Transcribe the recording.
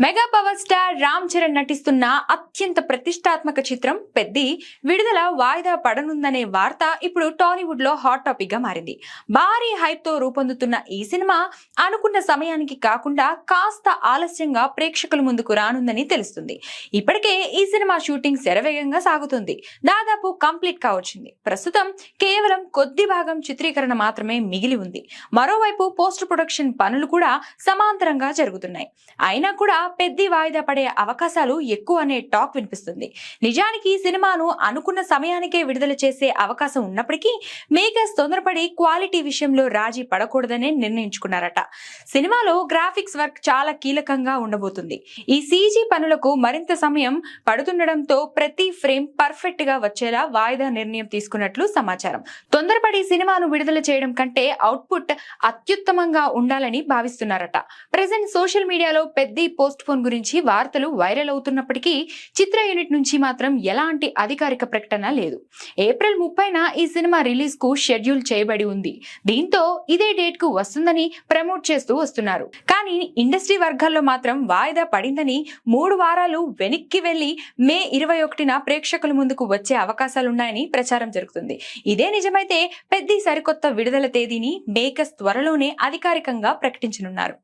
Mega power star Ram Charan నటిస్తున్న అత్యంత ప్రతిష్టాత్మక చిత్రం పెద్ది విడుదల వాయిదా పడనుందనే వార్త ఇప్పుడు టాలీవుడ్ లో హాట్ టాపిక్ గా మారింది. భారీ హైప్ తో రూపొందుతున్న ఈ సినిమా అనుకున్న సమయానికి కాకుండా కాస్త ఆలస్యంగా ప్రేక్షకుల ముందుకు రానుందని తెలుస్తుంది. ఇప్పటికే ఈ సినిమా షూటింగ్ శరవేగంగా సాగుతుంది. దాదాపు కంప్లీట్ కావచ్చింది. ప్రస్తుతం కేవలం కొద్ది భాగం చిత్రీకరణ మాత్రమే మిగిలి ఉంది. మరోవైపు పోస్ట్ ప్రొడక్షన్ పనులు కూడా సమాంతరంగా జరుగుతున్నాయి. అయినా కూడా పెద్ది వాయిదా పడే అవకాశాలు ఎక్కువ అనే టాక్ వినిపిస్తుంది. నిజానికి ఈ సినిమాను అనుకున్న సమయానికే విడుదల చేసే అవకాశం ఉన్నప్పటికీ మేకర్స్ తొందరపడి క్వాలిటీ విషయంలో రాజీ పడకూడదనే నిర్ణయించుకున్నారట. సినిమాలో గ్రాఫిక్స్ వర్క్ చాలా కీలకంగా ఉండబోతుంది. ఈ సీజీ పనులకు మరింత సమయం పడుతుండటంతో ప్రతి ఫ్రేమ్ పర్ఫెక్ట్ గా వచ్చేలా వాయిదా నిర్ణయం తీసుకున్నట్లు సమాచారం. తొందరపడి సినిమాను విడుదల చేయడం కంటే అవుట్పుట్ అత్యుత్తమంగా ఉండాలని భావిస్తున్నారట. ప్రెజెంట్ సోషల్ మీడియాలో పెద్ది పోస్ట్ పోన్ గురించి వార్తలు వైరల్ అవుతున్నప్పటికీ చిత్ర యూనిట్ నుంచి మాత్రం ఎలాంటి అధికారిక ప్రకటన లేదు. ఏప్రిల్ 30న ఈ సినిమా రిలీజ్ కు షెడ్యూల్ చేయబడి ఉంది. దీంతో ఇదే డేట్ కు వస్తుందని ప్రమోట్ చేస్తూ వస్తున్నారు. కానీ ఇండస్ట్రీ వర్గాల్లో మాత్రం వాయిదా పడిందని 3 వారాలు వెనక్కి వెళ్లి మే 21న ప్రేక్షకుల ముందుకు వచ్చే అవకాశాలున్నాయని ప్రచారం జరుగుతుంది. ఇదే నిజమైతే పెద్ది సరికొత్త విడుదల తేదీని మేకర్స్ త్వరలోనే అధికారికంగా ప్రకటించనున్నారు.